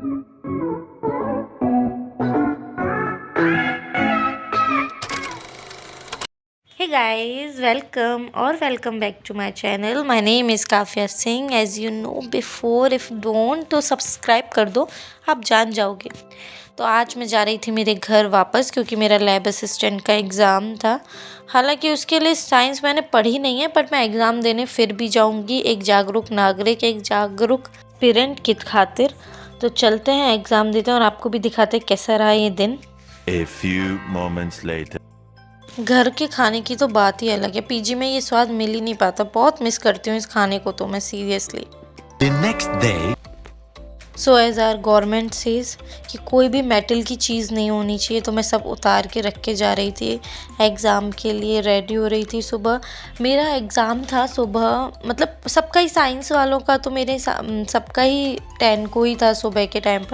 Hey guys, welcome back to my channel. My name is Kafia Singh. As you know before, if don't तो subscribe कर दो, आप जान जाओगे। तो आज मैं जा रही थी मेरे घर वापस क्योंकि मेरा लैब असिस्टेंट का एग्ज़ाम था। हालांकि उसके लिए साइंस मैंने पढ़ी नहीं है, बट मैं एग्ज़ाम देने फिर भी जाऊंगी, एक जागरूक नागरिक, एक जागरूक पेरेंट की खातिर। तो चलते हैं, एग्ज़ाम देते हैं और आपको भी दिखाते हैं कैसा रहा ये दिन। A few moments later. घर के खाने की तो बात ही अलग है। पीजी में ये स्वाद मिल ही नहीं पाता। बहुत मिस करती हूँ इस खाने को तो मैं seriously. The next day. So as our government says कि कोई भी मेटल की चीज़ नहीं होनी चाहिए, तो मैं सब उतार के रख के जा रही थी। एग्ज़ाम के लिए रेडी हो रही थी। सुबह मेरा एग्ज़ाम था, सुबह मतलब सबका ही, साइंस वालों का तो मेरे सबका ही 10 को ही था सुबह के टाइम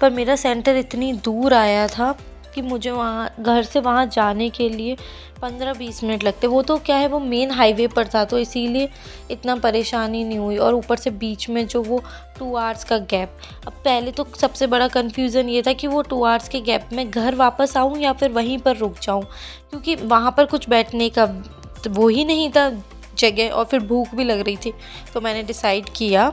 पर मेरा सेंटर इतनी दूर आया था कि मुझे वहाँ घर से वहाँ जाने के लिए 15-20 मिनट लगते। वो तो क्या है, वो मेन हाईवे पर था, तो इसीलिए इतना परेशानी नहीं हुई। और ऊपर से बीच में जो वो 2 आवर्स का गैप। अब पहले तो सबसे बड़ा कन्फ्यूज़न ये था कि वो 2 आवर्स के गैप में घर वापस आऊँ या फिर वहीं पर रुक जाऊँ, क्योंकि वहाँ पर कुछ बैठने का वो ही नहीं था जगह, और फिर भूख भी लग रही थी। तो मैंने डिसाइड किया।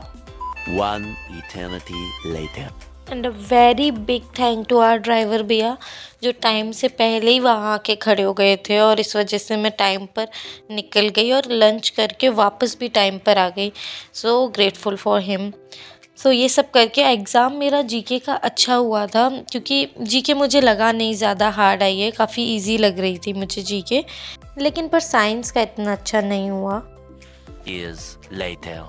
One eternity later. And a very big thank to our driver भैया, जो टाइम से पहले ही वहाँ आके खड़े हो गए थे, और इस वजह से मैं टाइम पर निकल गई और लंच करके वापस भी टाइम पर आ गई। So grateful for him. So ये सब करके एग्ज़ाम मेरा जीके का अच्छा हुआ था, क्योंकि जीके मुझे लगा नहीं ज़्यादा हार्ड आई है, काफ़ी इजी लग रही थी मुझे जीके। लेकिन पर साइंस का इतना अच्छा नहीं हुआ। Years later.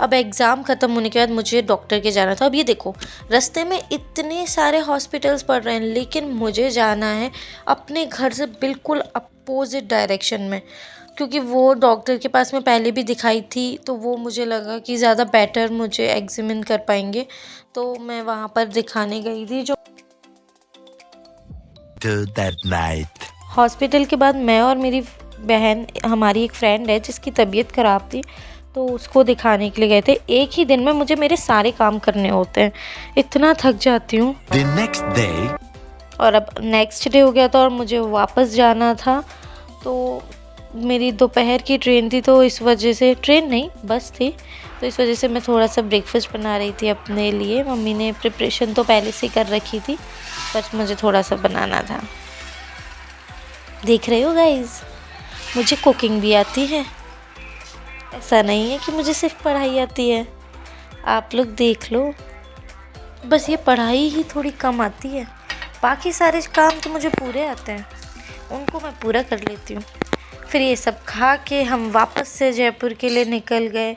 अब एग्ज़ाम ख़त्म होने के बाद मुझे डॉक्टर के जाना था। अब ये देखो, रास्ते में इतने सारे हॉस्पिटल्स पड़ रहे हैं, लेकिन मुझे जाना है अपने घर से बिल्कुल अपोजिट डायरेक्शन में, क्योंकि वो डॉक्टर के पास मैं पहले भी दिखाई थी, तो वो मुझे लगा कि ज़्यादा बेटर मुझे एग्जामिन कर पाएंगे, तो मैं वहाँ पर दिखाने गई थी। जो That night. हॉस्पिटल के बाद मैं और मेरी बहन, हमारी एक फ्रेंड है जिसकी तबीयत ख़राब थी, तो उसको दिखाने के लिए गए थे। एक ही दिन में मुझे मेरे सारे काम करने होते हैं, इतना थक जाती हूँ। The next day. और अब नेक्स्ट डे हो गया था और मुझे वापस जाना था, तो मेरी दोपहर की ट्रेन थी, तो इस वजह से, ट्रेन नहीं बस थी, तो इस वजह से मैं थोड़ा सा ब्रेकफास्ट बना रही थी अपने लिए। मम्मी ने प्रिपरेशन तो पहले से कर रखी थी, बस मुझे थोड़ा सा बनाना था। देख रहे हो गाइस, मुझे कुकिंग भी आती है। ऐसा नहीं है कि मुझे सिर्फ पढ़ाई आती है, आप लोग देख लो। बस ये पढ़ाई ही थोड़ी कम आती है, बाकी सारे काम तो मुझे पूरे आते हैं, उनको मैं पूरा कर लेती हूँ। फिर ये सब खा के हम वापस से जयपुर के लिए निकल गए,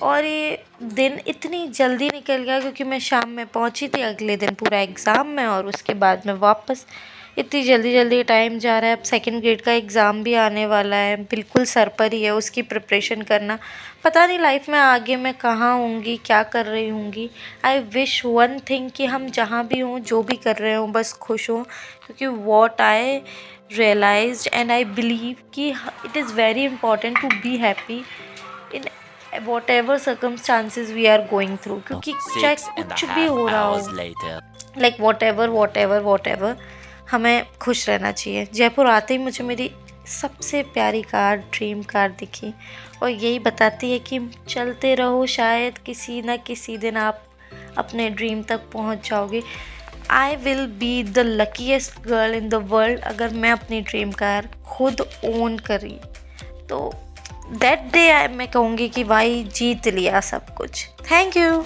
और ये दिन इतनी जल्दी निकल गया क्योंकि मैं शाम में पहुँची थी अगले दिन पूरा एग्ज़ाम में, और उसके बाद में वापस। इतनी जल्दी टाइम जा रहा है। अब सेकंड ग्रेड का एग्ज़ाम भी आने वाला है, बिल्कुल सर पर ही है, उसकी प्रिपरेशन करना। पता नहीं लाइफ में आगे मैं कहाँ होंगी, क्या कर रही होंगी। आई विश वन थिंग कि हम जहाँ भी हों, जो भी कर रहे हों, बस खुश हों, क्योंकि what I realised and I believe कि it is very important to be happy in whatever circumstances we are going through, क्योंकि चाहे कुछ भी हो रहा हो, like whatever हमें खुश रहना चाहिए। जयपुर आते ही मुझे मेरी सबसे प्यारी कार, ड्रीम कार दिखी, और यही बताती है कि चलते रहो, शायद किसी न किसी दिन आप अपने ड्रीम तक पहुंच जाओगे। I will be the luckiest girl in the world अगर मैं अपनी ड्रीम कार खुद ओन करी, तो दैट डे मैं कहूँगी कि भाई जीत लिया सब कुछ। Thank you.